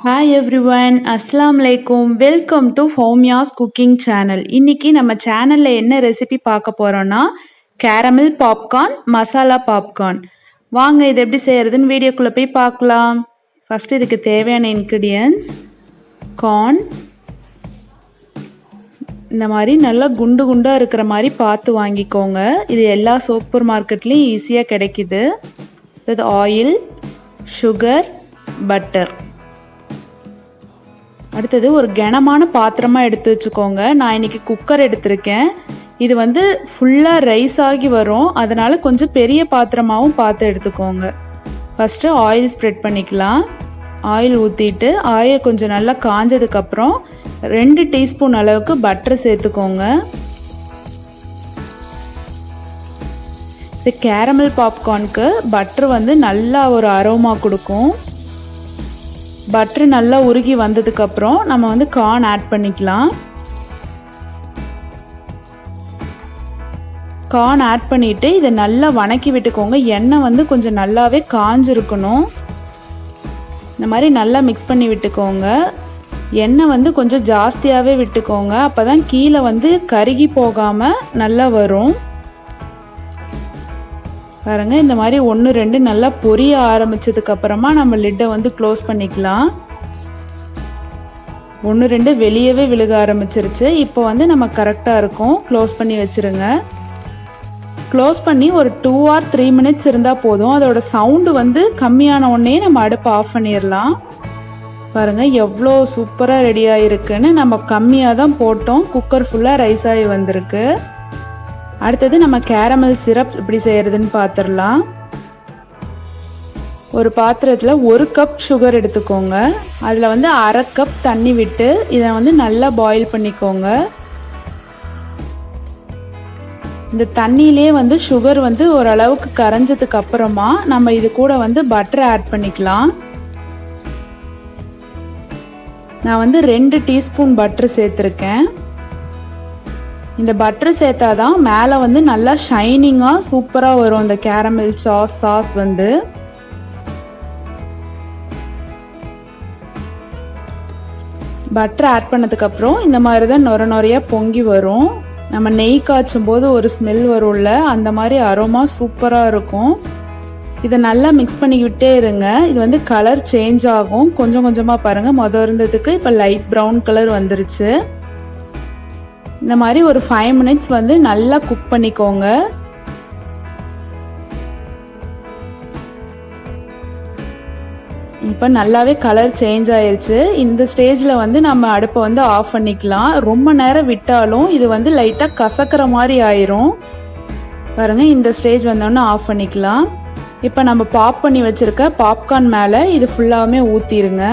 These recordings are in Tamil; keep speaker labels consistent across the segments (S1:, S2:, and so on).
S1: Hi everyone, Assalamu alaikum. Welcome to Fowmiyas cooking channel. இன்னைக்கு நம்ம சேனல்ல என்ன ரெசிபி பார்க்க போறோம்னா கேரமல் பாப்கார்ன், மசாலா பாப்கார்ன். வாங்க இது எப்படி செய்யறதுன்னு வீடியோக்குள்ள போய் பார்க்கலாம். ஃபர்ஸ்ட் இதுக்கு தேவையான இன்கிரிடியன்ட்ஸ் கார்ன். இந்த மாதிரி நல்லா குண்டு குண்டா இருக்கிற மாதிரி பார்த்து வாங்கிக்கோங்க. இது எல்லா சூப்பர் மார்க்கெட்லயும் ஈஸியா கிடைக்குது. இது ஆயில், சுகர், பட்டர். அடுத்தது ஒரு கனமான பாத்திரமாக எடுத்து வச்சுக்கோங்க. நான் இன்னைக்கு குக்கர் எடுத்திருக்கேன். இது வந்து ஃபுல்லாக ரைஸ் ஆகி வரும், அதனால் கொஞ்சம் பெரிய பாத்திரமாகவும் பார்த்து எடுத்துக்கோங்க. ஃபஸ்ட்டு ஆயில் ஸ்ப்ரெட் பண்ணிக்கலாம். ஆயில் ஊற்றிட்டு ஆயில் கொஞ்சம் நல்லா காஞ்சதுக்கப்புறம் 2 டீஸ்பூன் அளவுக்கு பட்டர் சேர்த்துக்கோங்க. இந்த கேரமல் பாப்கார்னுக்கு பட்டர் வந்து நல்லா ஒரு அரோமா கொடுக்கும். பட்டர் நல்லா உருகி வந்ததுக்கப்புறம் நம்ம வந்து கார்ன் ஆட் பண்ணிக்கலாம். கார்ன் ஆட் பண்ணிவிட்டு இதை நல்லா வணக்கி விட்டுக்கோங்க. எண்ணெய் வந்து கொஞ்சம் நல்லாவே காஞ்சிருக்கணும். இந்த மாதிரி நல்லா மிக்ஸ் பண்ணி விட்டுக்கோங்க. எண்ணெய் வந்து கொஞ்சம் ஜாஸ்தியாகவே விட்டுக்கோங்க, அப்போ தான் கீழே வந்து கருகி போகாமல் நல்லா வரும். பாருங்க, இந்த மாதிரி 1-2 நல்லா பொரிய ஆரம்பிச்சதுக்கு அப்புறமா நம்ம லிட்டை வந்து க்ளோஸ் பண்ணிக்கலாம். 1-2 வெளியவே விழுக ஆரம்பிச்சிருச்சு. இப்போ வந்து நம்ம கரெக்டாக இருக்கும். க்ளோஸ் பண்ணி வச்சுருங்க. க்ளோஸ் பண்ணி ஒரு 2 or 3 minutes இருந்தால் போதும். அதோட சவுண்டு வந்து கம்மியான உடனே நம்ம அடுப்பை ஆஃப் பண்ணிடலாம். பாருங்கள் எவ்வளோ சூப்பராக ரெடி ஆகிருக்குன்னு. நம்ம கம்மியாக தான் போட்டோம், குக்கர் ஃபுல்லாக ரைஸ் ஆகி வந்திருக்கு. அடுத்தது நம்ம கேரமல் சிரப் எப்படி செய்கிறதுன்னு பார்த்துடலாம். ஒரு பாத்திரத்தில் 1 கப் சுகர் எடுத்துக்கோங்க. அதில் வந்து 1/2 கப் தண்ணி விட்டு இதை வந்து நல்லா பாயில் பண்ணிக்கோங்க. இந்த தண்ணியிலே வந்து சுகர் வந்து ஓரளவுக்கு கரைஞ்சதுக்கு அப்புறமா நம்ம இது கூட வந்து பட்டர் ஆட் பண்ணிக்கலாம். நான் வந்து 2 டீஸ்பூன் பட்டர் சேர்த்துருக்கேன். இந்த பட்டர் சேர்த்தாதான் மேலே வந்து நல்லா ஷைனிங்காக சூப்பராக வரும் இந்த கேரமல் சாஸ் வந்து. பட்டர் ஆட் பண்ணதுக்கப்புறம் இந்த மாதிரி தான் நொறையாக பொங்கி வரும். நம்ம நெய் காய்ச்சும் போது ஒரு ஸ்மெல் வரும்ல, அந்த மாதிரி அரோமா சூப்பராக இருக்கும். இதை நல்லா மிக்ஸ் பண்ணிக்கிட்டே இருங்க. இது வந்து கலர் சேஞ்ச் ஆகும் கொஞ்சம் கொஞ்சமாக. பாருங்கள், மொதல் இருந்ததுக்கு இப்போ லைட் ப்ரௌன் கலர் வந்துருச்சு. இந்த மாதிரி ஒரு 5 minutes வந்து நல்லா குக் பண்ணிக்கோங்க. இப்போ நல்லாவே கலர் சேஞ்ச் ஆயிருச்சு. இந்த ஸ்டேஜில் வந்து நம்ம அடுப்பை வந்து ஆஃப் பண்ணிக்கலாம். ரொம்ப நேரம் விட்டாலும் இது வந்து லைட்டாக கசக்கிற மாதிரி ஆயிரும். பாருங்கள், இந்த ஸ்டேஜ் வந்தோடனே ஆஃப் பண்ணிக்கலாம். இப்போ நம்ம பாப் பண்ணி வச்சுருக்க பாப்கார்ன் மேலே இது ஃபுல்லாகவே ஊற்றிடுங்க.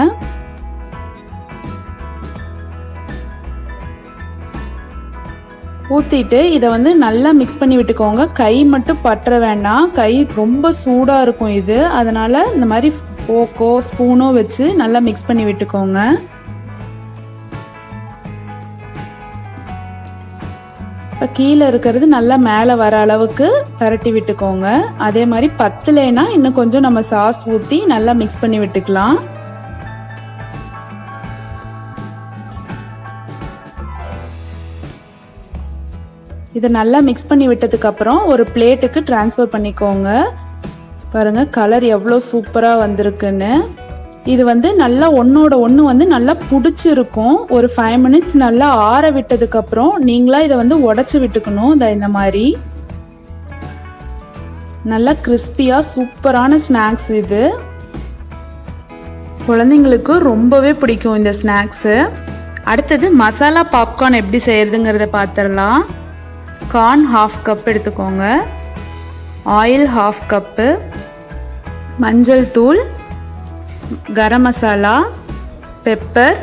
S1: ஊற்றிட்டு இதை வந்து நல்லா மிக்ஸ் பண்ணி விட்டுக்கோங்க. கை மட்டும் பற்ற வேண்டாம், கை ரொம்ப சூடாக இருக்கும் இது. அதனால் இந்த மாதிரி ஃபோக்கோ ஸ்பூனோ வச்சு நல்லா மிக்ஸ் பண்ணி விட்டுக்கோங்க. இப்போ கீழே இருக்கிறது நல்லா மேலே வர அளவுக்கு பரட்டி விட்டுக்கோங்க. அதே மாதிரி பத்தலைன்னா இன்னும் கொஞ்சம் நம்ம சாஸ் ஊற்றி நல்லா மிக்ஸ் பண்ணி விட்டுக்கலாம். இதை நல்லா மிக்ஸ் பண்ணி விட்டதுக்கப்புறம் ஒரு பிளேட்டுக்கு ட்ரான்ஸ்ஃபர் பண்ணிக்கோங்க. பாருங்கள் கலர் எவ்வளோ சூப்பராக வந்திருக்குன்னு. இது வந்து நல்லா ஒன்றோட ஒன்று வந்து நல்லா பிடிச்சிருக்கும். ஒரு 5 minutes நல்லா ஆற விட்டதுக்கப்புறம் நீங்களாக இதை வந்து உடச்சி விட்டுக்கணும். இந்த மாதிரி நல்லா கிறிஸ்பியாக சூப்பரான ஸ்நாக்ஸ் இது. குழந்தைங்களுக்கு ரொம்பவே பிடிக்கும் இந்த ஸ்நாக்ஸு. அடுத்தது மசாலா பாப்கார்ன் எப்படி செய்யறதுங்கிறத பார்த்துடலாம். கார்ன் 1/2 கப் எடுத்துக்கோங்க. ஆயில் 1/2 கப்பு, மஞ்சள் தூள், கரம் மசாலா, பெப்பர்,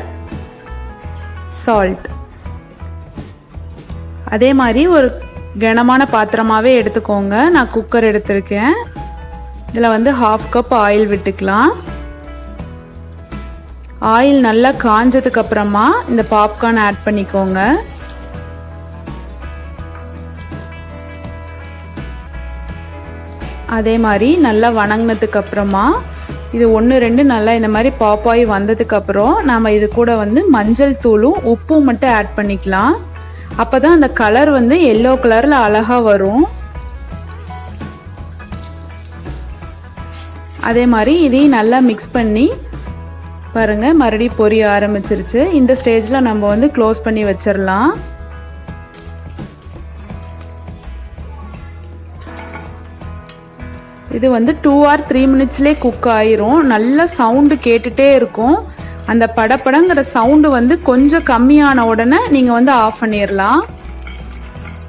S1: சால்ட். அதே மாதிரி ஒரு கனமான பாத்திரமாகவே எடுத்துக்கோங்க. நான் குக்கர் எடுத்திருக்கேன். இதில் வந்து 1/2 கப் ஆயில் விட்டுக்கலாம். ஆயில் நல்லா காஞ்சதுக்கு அப்புறமா இந்த பாப்கார்ன் ஆட் பண்ணிக்கோங்க. அதே மாதிரி நல்லா வணங்கினதுக்கு அப்புறமா இது 1-2 நல்லா இந்த மாதிரி பாப்பாய் வந்ததுக்கப்புறம் நாம் இது கூட வந்து மஞ்சள் தூளும் உப்பும் மட்டும் ஆட் பண்ணிக்கலாம். அப்போ தான் அந்த கலர் வந்து எல்லோ கலரில் அழகாக வரும். அதே மாதிரி இதையும் நல்லா மிக்ஸ் பண்ணி பாருங்கள், மறுபடியும் பொரிய ஆரம்பிச்சிருச்சு. இந்த ஸ்டேஜில் நம்ம வந்து க்ளோஸ் பண்ணி வச்சிடலாம். இது வந்து 2 or 3 மினிட்ஸ்லேயே குக் ஆயிரும். நல்ல சவுண்டு கேட்டுகிட்டே இருக்கும். அந்த படப்படங்கிற சவுண்டு வந்து கொஞ்சம் கம்மியான உடனே நீங்கள் வந்து ஆஃப் பண்ணிடலாம்.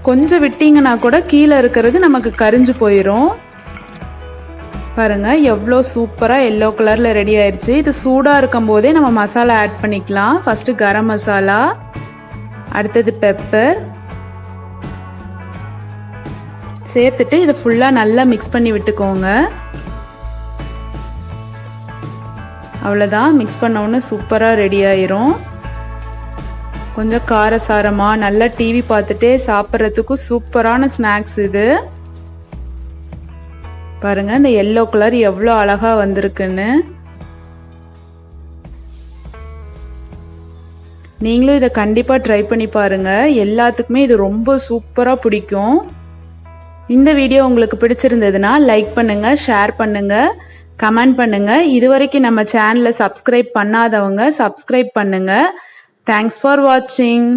S1: கொஞ்சம் விட்டிங்கன்னா கூட கீழே இருக்கிறது நமக்கு கரிஞ்சு போயிடும். பாருங்கள், எவ்வளோ சூப்பராக எல்லோ கலரில் ரெடி ஆயிடுச்சு. இது சூடாக இருக்கும் போதே நம்ம மசாலா ஆட் பண்ணிக்கலாம். ஃபஸ்ட்டு கரம் மசாலா, அடுத்தது பெப்பர் சேர்த்துட்டு இதை ஃபுல்லாக நல்லா மிக்ஸ் பண்ணி விட்டுக்கோங்க. அவ்வளோதான், மிக்ஸ் பண்ண உடனே சூப்பராக ரெடி ஆயிரும். கொஞ்சம் காரசாரமாக நல்லா டிவி பார்த்துட்டே சாப்பிட்றதுக்கும் சூப்பரான ஸ்நாக்ஸ் இது. பாருங்கள், இந்த எல்லோ கலர் எவ்வளோ அழகாக வந்திருக்குன்னு. நீங்களும் இதை கண்டிப்பாக ட்ரை பண்ணி பாருங்கள். எல்லாத்துக்குமே இது ரொம்ப சூப்பராக பிடிக்கும். இந்த வீடியோ உங்களுக்கு பிடிச்சிருந்ததுன்னா லைக் பண்ணுங்கள், ஷேர் பண்ணுங்கள், கமெண்ட் பண்ணுங்கள். இது வரைக்கும் நம்ம சேனலை சப்ஸ்கிரைப் பண்ணாதவங்க சப்ஸ்கிரைப் பண்ணுங்கள். தேங்க்ஸ் ஃபார் வாட்சிங்.